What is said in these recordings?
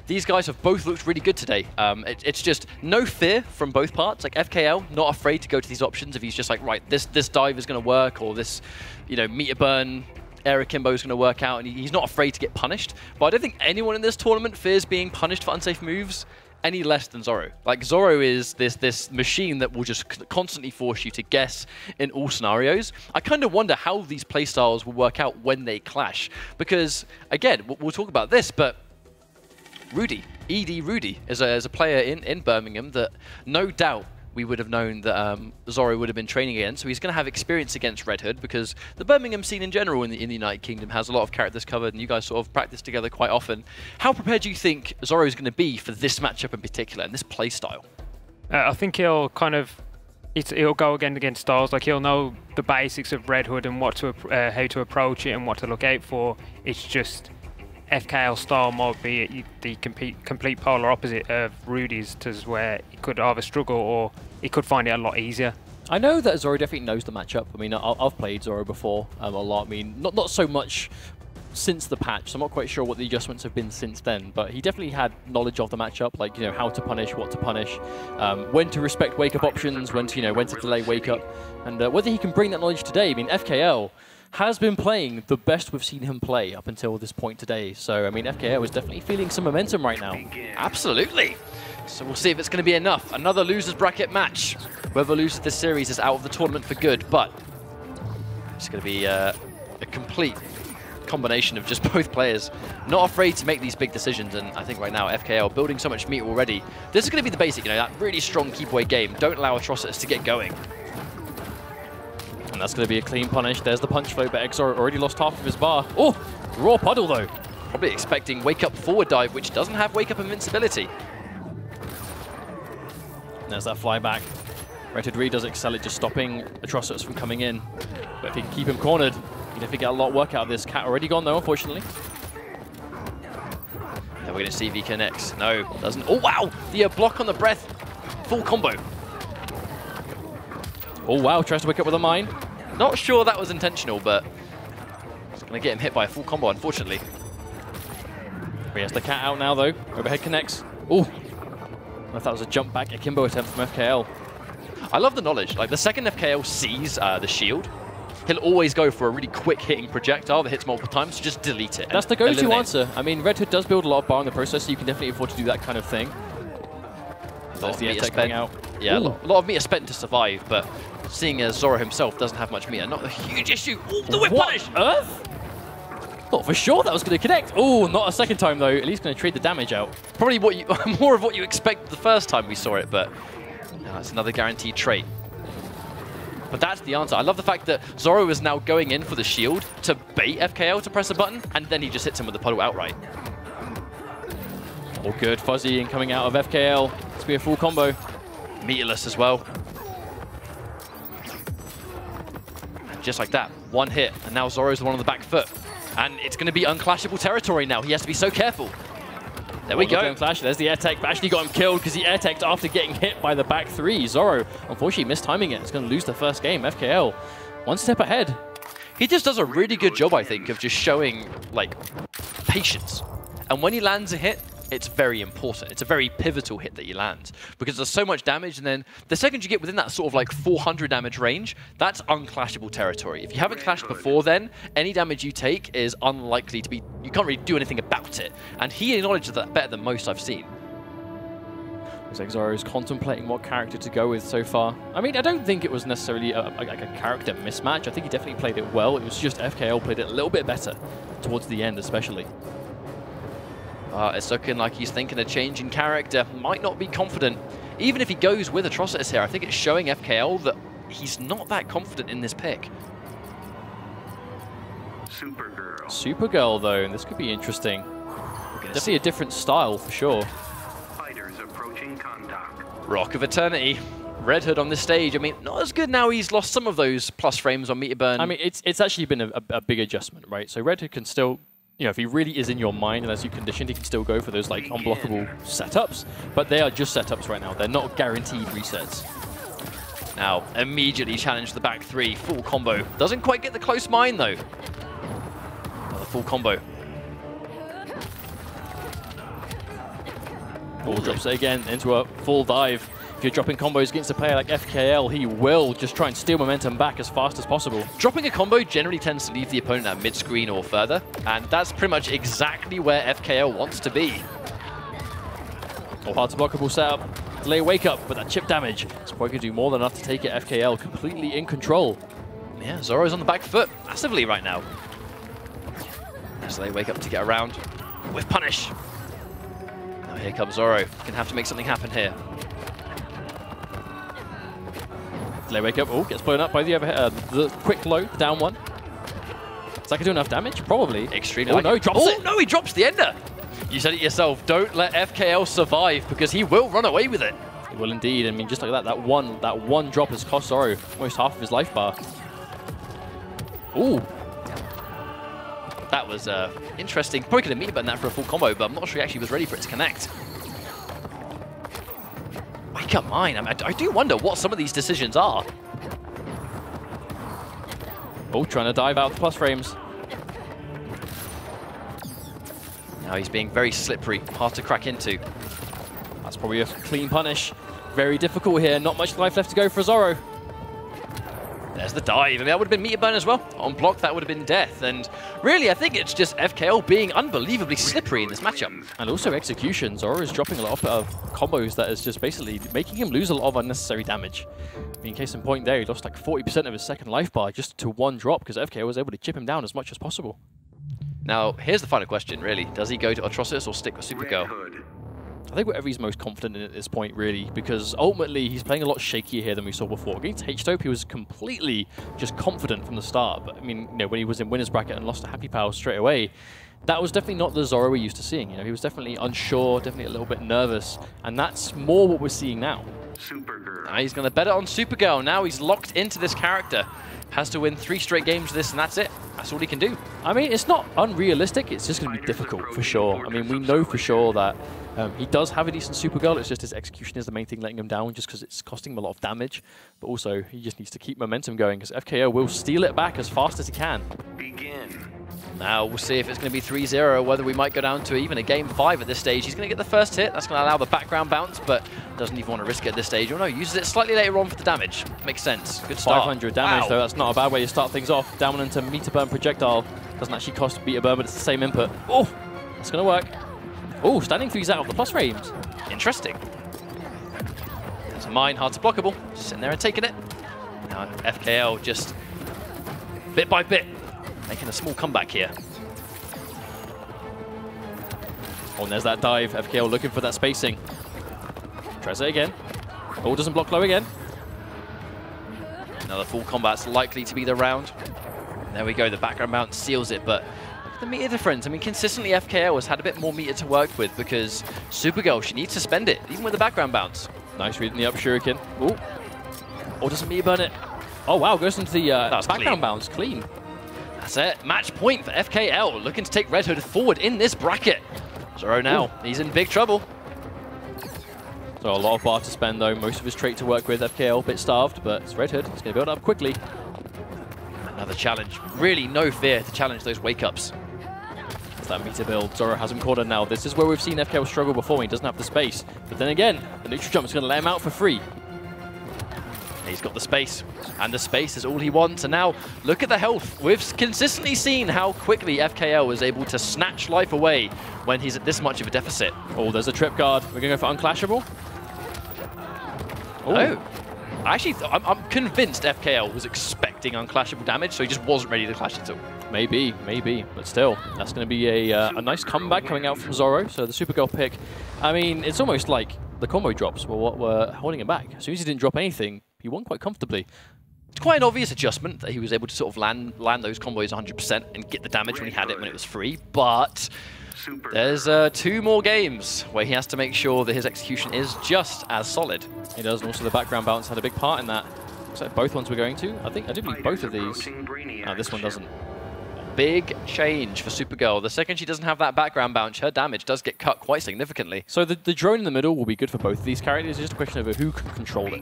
these guys have both looked really good today. It's just no fear from both parts. Like FKL, not afraid to go to these options if he's just like, right, this dive is going to work, or this, you know, meter burn air akimbo is going to work out, and he's not afraid to get punished. But I don't think anyone in this tournament fears being punished for unsafe moves any less than Zoro. Like, Zoro is this machine that will just constantly force you to guess in all scenarios. I kind of wonder how these playstyles will work out when they clash. Because, again, we'll talk about this, but Rudy, ED Rudy, is a player in Birmingham that no doubt we would have known that Zoro would have been training against. So he's going to have experience against Red Hood, because the Birmingham scene in general in the United Kingdom has a lot of characters covered, and you guys sort of practice together quite often. How prepared do you think Zoro is going to be for this matchup in particular, and this play style? I think he'll kind of, he'll go against styles. Like, he'll know the basics of Red Hood and what to how to approach it and what to look out for. It's just FKL style might be the complete polar opposite of Rudy's, to where he could either struggle or he could find it a lot easier. I know that Zoro definitely knows the matchup. I mean, I've played Zoro before a lot. I mean, not so much since the patch, so I'm not quite sure what the adjustments have been since then, but he definitely had knowledge of the matchup, like, you know, how to punish, what to punish, when to respect wake-up options, when to, you know, when to delay wake-up, and whether he can bring that knowledge today. I mean, FKL has been playing the best we've seen him play up until this point today. So, I mean, FKL is definitely feeling some momentum right now. Absolutely. So we'll see if it's going to be enough. Another loser's bracket match. Whoever loses this series is out of the tournament for good, but it's going to be a complete combination of just both players not afraid to make these big decisions. And I think right now, FKL building so much meat already. This is going to be the basic, you know, that really strong keep away game. Don't allow Atrocitus to get going. And that's going to be a clean punish. There's the punch flow, but xZoro already lost half of his bar. Oh, raw puddle though. Probably expecting wake up forward dive, which doesn't have wake up invincibility. There's that flyback. Red Hood really does excel at just stopping Atrocitus from coming in. But if he can keep him cornered, you definitely get a lot of work out of this. Cat already gone though, unfortunately. Now we're going to see if he connects. No, doesn't. Oh wow, the block on the breath. Full combo. Oh wow, tries to wake up with a mine. Not sure that was intentional, but it's going to get him hit by a full combo, unfortunately. He has the cat out now though. Overhead connects. Oh, I don't know if that was a jump back akimbo attempt from FKL. I love the knowledge. Like, the second FKL sees the shield, he'll always go for a really quick hitting projectile that hits multiple times, so just delete it. That's the go-to answer. I mean, Red Hood does build a lot of bar in the process, so you can definitely afford to do that kind of thing. There's the air tech coming out. Yeah, a lot of meter spent to survive, but seeing as Zoro himself doesn't have much meter, not a huge issue. Ooh, the whip punish! Earth? Thought for sure that was going to connect. Oh, not a second time though. At least going to trade the damage out. Probably what you more of what you expected the first time we saw it, but that's another guaranteed trait. But that's the answer. I love the fact that Zoro is now going in for the shield to bait FKL to press a button, and then he just hits him with the puddle outright. All good. Fuzzy in coming out of FKL. It's be a full combo. Meterless as well. And just like that, one hit, and now Zoro's the one on the back foot. And it's going to be unclashable territory now. He has to be so careful. There we go. Clash. There's the air tech, but actually got him killed because he air teched after getting hit by the back three. Zoro, unfortunately, mistiming it. It's going to lose the first game. FKL, one step ahead. He just does a really good job, I think, of just showing, like, patience. And when he lands a hit, it's very important. It's a very pivotal hit that he lands, because there's so much damage, and then the second you get within that sort of like 400 damage range, that's unclashable territory. If you haven't clashed before then, any damage you take is unlikely to be, you can't really do anything about it. And he acknowledges that better than most I've seen. xZoro is contemplating what character to go with so far. I mean, I don't think it was necessarily like a character mismatch. I think he definitely played it well. It was just FKL played it a little bit better towards the end, especially. It's looking like he's thinking a change in character. Might not be confident. Even if he goes with Atrocitus here, I think it's showing FKL that he's not that confident in this pick. Supergirl, though, and this could be interesting. Definitely a different style, for sure. Fighters approaching contact. Rock of Eternity. Red Hood on this stage. I mean, not as good now. He's lost some of those plus frames on meter burn. I mean, it's actually been a big adjustment, right? So Red Hood can still, you know, if he really is in your mind and as you conditioned, he can still go for those like unblockable setups, but they are just setups right now. They're not guaranteed resets. Now, immediately challenge the back three. Full combo. Doesn't quite get the close mine, though. Another full combo. Or drops it again into a full dive. If you're dropping combos against a player like xKL, he will just try and steal momentum back as fast as possible. Dropping a combo generally tends to leave the opponent at mid-screen or further, and that's pretty much exactly where fKL wants to be. Or hard to blockable setup. Delay wake up with that chip damage. It's probably going to do more than enough to take it. fKL completely in control. Yeah, Zoro's on the back foot massively right now. So they wake up to get around with punish. Now here comes Zoro. Gonna have to make something happen here. Delay wake up. Oh, gets blown up by the overhead. The quick low, down one. Is that going to do enough damage? Probably. Extremely. Oh no, he drops it. Oh no, he drops the ender. You said it yourself. Don't let fKL survive because he will run away with it. He will indeed. I mean, just like that, that one drop has cost Zoro almost half of his life bar. Ooh. That was interesting. Probably could have meter button that for a full combo, but I'm not sure he actually was ready for it to connect. Wake up mine. I do wonder what some of these decisions are. Oh, trying to dive out the plus frames. Now he's being very slippery, hard to crack into. That's probably a clean punish. Very difficult here. Not much life left to go for Zoro. There's the dive. I mean, that would have been meter burn as well. On block, that would have been death. And really, I think it's just fKL being unbelievably slippery in this matchup. And also execution. Zoro is dropping a lot of combos that is just basically making him lose a lot of unnecessary damage. I mean, case in point there, he lost like 40% of his second life bar just to one drop because fKL was able to chip him down as much as possible. Now, here's the final question, really. Does he go to Atrocitus or stick with Supergirl? I think whatever he's most confident in at this point, really, because ultimately he's playing a lot shakier here than we saw before. Against H-Dope, he was completely just confident from the start. But I mean, you know, when he was in winner's bracket and lost to Happy Pal straight away, that was definitely not the Zoro we're used to seeing. You know, he was definitely unsure, definitely a little bit nervous, and that's more what we're seeing now. Supergirl. Now he's going to bet it on Supergirl. Now he's locked into this character. Has to win 3 straight games of this, and that's it. That's all he can do. I mean, it's not unrealistic. It's just going to be difficult for sure. I mean, we know for sure that he does have a decent Supergirl. It's just his execution is the main thing letting him down, just because it's costing him a lot of damage. But also, he just needs to keep momentum going, because fKL will steal it back as fast as he can. Begin. Now we'll see if it's going to be 3-0, whether we might go down to even a game 5 at this stage. He's going to get the first hit. That's going to allow the background bounce, but doesn't even want to risk it at this stage. Oh no, uses it slightly later on for the damage. Makes sense. Good start. 500 damage, wow. though. That's not a bad way to start things off. Down into meter burn projectile. Doesn't actually cost meter burn, but it's the same input. Oh, that's going to work. Oh, standing three's out of the plus frames. Interesting. There's a mine, hard to blockable. Just sitting there and taking it. Now fKL just bit by bit making a small comeback here. Oh, and there's that dive. fKL looking for that spacing. Tries it again. Oh, doesn't block low again. Another full combat's likely to be the round. There we go, the background bounce seals it, but look at the meter difference. I mean, consistently fKL has had a bit more meter to work with because Supergirl, she needs to spend it, even with the background bounce. Nice reading the up shuriken. Oh, or doesn't meter burn it. Oh, wow, goes into the background bounce. Clean. That's it. Match point for fKL, looking to take Red Hood forward in this bracket. Zoro now, he's in big trouble. So a lot of bar to spend, though. Most of his trait to work with. fKL, a bit starved, but it's Red Hood. He's going to build up quickly. Another challenge. Really no fear to challenge those wake-ups. It's that meter build. Zoro has him cornered now. This is where we've seen fKL struggle before. He doesn't have the space. But then again, the neutral jump is going to let him out for free. He's got the space, and the space is all he wants. And now, look at the health. We've consistently seen how quickly fKL is able to snatch life away when he's at this much of a deficit. Oh, there's a trip guard. We're going to go for unclashable. Oh. Actually, I'm convinced fKL was expecting unclashable damage, so he just wasn't ready to clash at all. Maybe, maybe. But still, that's going to be a nice comeback coming out from Zoro. So the Supergirl pick, I mean, it's almost like the combo drops were what were holding him back. As soon as he didn't drop anything, he won quite comfortably. It's quite an obvious adjustment that he was able to sort of land those combos 100% and get the damage when he had it when it was free, but there's 2 more games where he has to make sure that his execution is just as solid. He does, and also the background bounce had a big part in that. Looks like both ones we're going to. I do believe both of these. No, this one doesn't. Big change for Supergirl. The second she doesn't have that background bounce, her damage does get cut quite significantly. So the drone in the middle will be good for both of these characters. It's just a question of who can control it.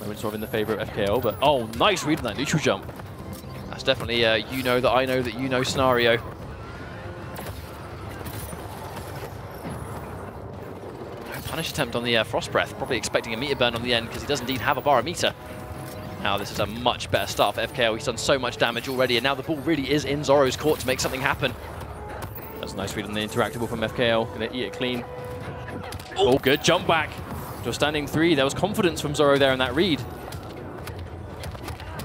We're sort of in the favor of fKL, but oh, nice read on that neutral jump. That's definitely a you know that I know that you know scenario. Punish attempt on the Frost Breath, probably expecting a meter burn on the end because he does indeed have a barometer. Now this is a much better start for FKL. He's done so much damage already, and now the ball really is in ZORO's court to make something happen. That's a nice read on the interactable from FKL. Gonna eat it clean. Oh, good jump back. Just standing 3. There was confidence from ZORO there in that read.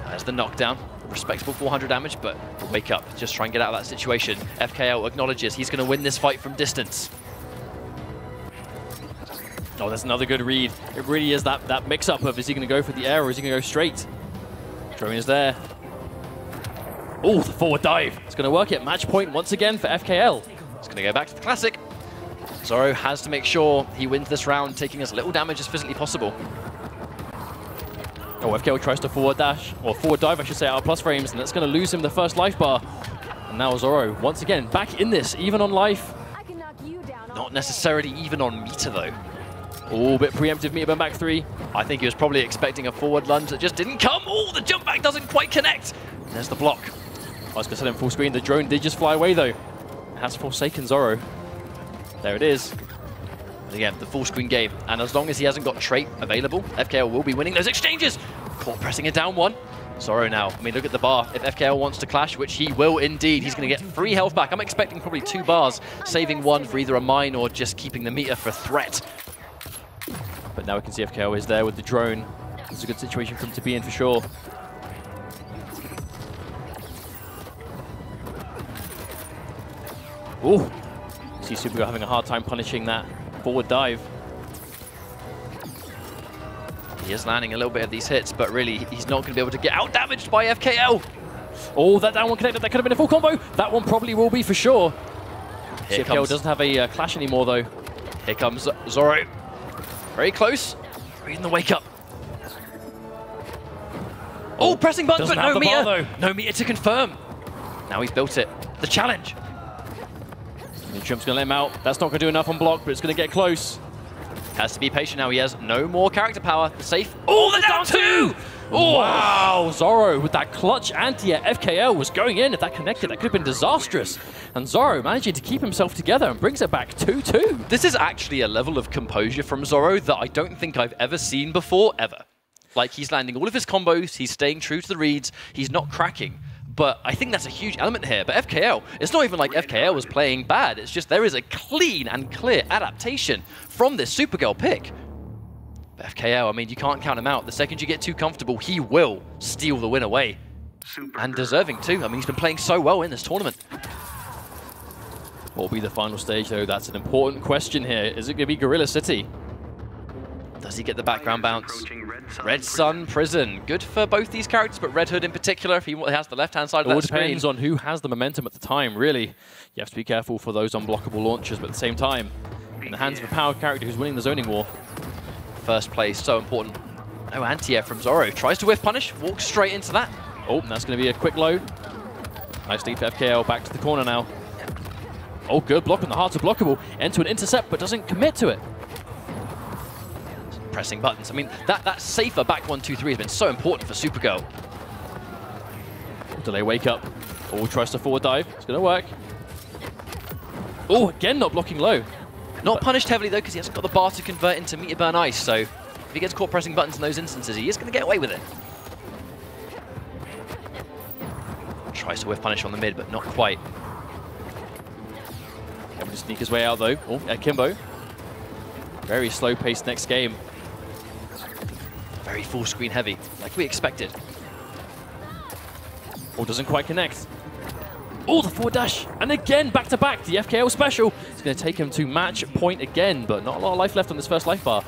There's the knockdown. Respectable 400 damage, but wake up. Just try and get out of that situation. FKL acknowledges he's going to win this fight from distance. Oh, that's another good read. It really is that mix-up of is he going to go for the air or is he going to go straight? Drone is there. Oh, the forward dive. It's going to work it. Match point once again for FKL. It's going to go back to the classic. ZORO has to make sure he wins this round, taking as little damage as physically possible. Oh, FKL tries to forward dash, or forward dive, I should say, out of plus frames, and that's going to lose him the first life bar. And now ZORO, once again, back in this, even on life. Not necessarily even on meter, though. Oh, bit preemptive meter burn back 3. I think he was probably expecting a forward lunge that just didn't come. Oh, the jump back doesn't quite connect. And there's the block. I was going to set him full screen. The drone did just fly away, though. It has forsaken ZORO. There it is. And again, the full screen game. And as long as he hasn't got trait available, FKL will be winning those exchanges. Caught pressing it down 1. ZORO now. I mean, look at the bar. If FKL wants to clash, which he will indeed, he's going to get 3 health back. I'm expecting probably 2 bars, saving 1 for either a mine or just keeping the meter for threat. But now we can see FKL is there with the drone. It's a good situation for him to be in for sure. Oh, see Supergirl having a hard time punishing that forward dive. He is landing a little bit of these hits, but really he's not going to be able to get out damaged by FKL. Oh, that down one connected. That could have been a full combo. That one probably will be for sure. FKL doesn't have a clash anymore though. Here comes ZORO. Very close. Reading the wake up. Oh, pressing buttons, but no meter. No meter to confirm. Now he's built it. The challenge. Trump's going to let him out. That's not going to do enough on block, but it's going to get close. Has to be patient now. He has no more character power. The safe. Oh, they're down 2! Oh. Wow, ZORO with that clutch anti-air. FKL was going in. If that connected, that could have been disastrous. And ZORO managing to keep himself together and brings it back 2-2. This is actually a level of composure from ZORO that I don't think I've ever seen before, ever. Like, he's landing all of his combos. He's staying true to the reads. He's not cracking. But I think that's a huge element here. But FKL, it's not even like FKL was playing bad. It's just there is a clean and clear adaptation from this Supergirl pick. But FKL, I mean, you can't count him out. The second you get too comfortable, he will steal the win away. And deserving too. I mean, he's been playing so well in this tournament. What will be the final stage, though? That's an important question here. Is it going to be Gorilla City? Does he get the background bounce? Red Sun Prison. Good for both these characters, but Red Hood in particular, if he has the left-hand side of that screen. It all depends on who has the momentum at the time, really. You have to be careful for those unblockable launches, but at the same time, in the hands of a power character who's winning the zoning war. First place, so important. No anti-air from ZORO. Tries to whiff punish, walks straight into that. Oh, that's going to be a quick low. Nice lead for FKL, back to the corner now. Oh, good block on the hard to blockable. Into an intercept, but doesn't commit to it. Pressing buttons. I mean, that safer back 1-2-3 has been so important for Supergirl. Delay wake up. Oh, tries to forward dive. It's going to work. Oh, again not blocking low. Not punished heavily though, because he hasn't got the bar to convert into meter burn ice. So if he gets caught pressing buttons in those instances, he is going to get away with it. Tries to whiff punish on the mid, but not quite. Able to sneak his way out though. Oh, Kimbo. Very slow paced next game. Very full screen heavy, like we expected. Oh, doesn't quite connect. Oh, the forward dash. And again, back to back, the FKL special. It's going to take him to match point again, but not a lot of life left on this first life bar.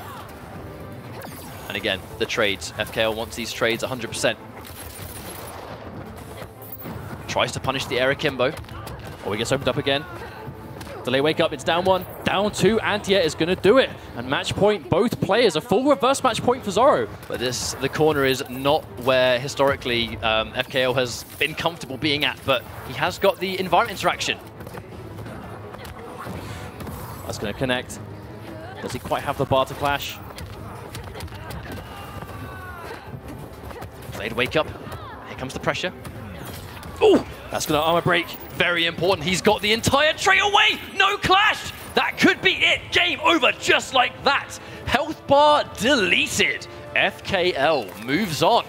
And again, the trades. FKL wants these trades 100%. Tries to punish the air akimbo. Oh, he gets opened up again. Delay wake up, it's down 1, down 2, Antia is going to do it. And match point, both players, a full reverse match point for ZORO. But the corner is not where historically FKL has been comfortable being at, but he has got the environment interaction. That's going to connect. Does he quite have the bar to clash? Delayed wake up, here comes the pressure. Oh, that's going to armor break. Very important. He's got the entire tray away. No clash. That could be it. Game over just like that. Health bar deleted. FKL moves on.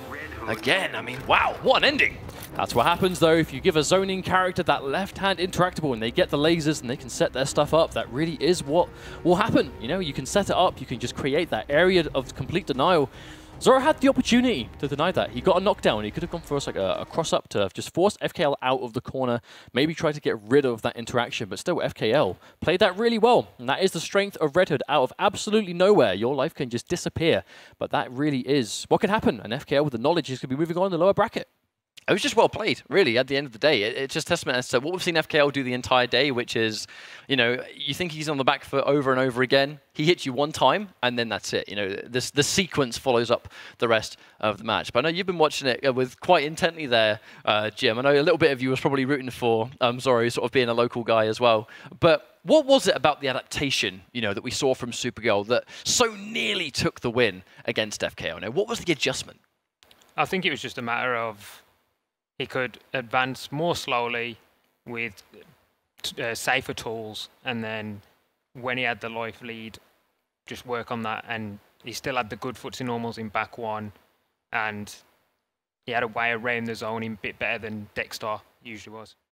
Again, I mean, wow, what an ending. That's what happens, though, if you give a zoning character that left-hand interactable and they get the lasers and they can set their stuff up. That really is what will happen. You know, you can set it up, you can just create that area of complete denial. Zoro had the opportunity to deny that. He got a knockdown. He could have gone for us like a cross-up to just force FKL out of the corner, maybe try to get rid of that interaction, but still FKL played that really well. And that is the strength of Red Hood. Out of absolutely nowhere, your life can just disappear. But that really is what could happen. And FKL, with the knowledge, is going to be moving on in the lower bracket. It was just well played, really, at the end of the day. It's just testament as to what we've seen FKL do the entire day, which is, you know, you think he's on the back foot over and over again. He hits you one time, and then that's it. You know, the sequence follows up the rest of the match. But I know you've been watching it with quite intently there, Jim. I know a little bit of you was probably rooting for Zoro, sort of being a local guy as well. But what was it about the adaptation, you know, that we saw from Supergirl that so nearly took the win against FKL? Now, what was the adjustment? I think it was just a matter of he could advance more slowly with safer tools, and then when he had the life lead, just work on that. And he still had the good footsie normals in back one, and he had a way around the zone a bit better than Dexter usually was.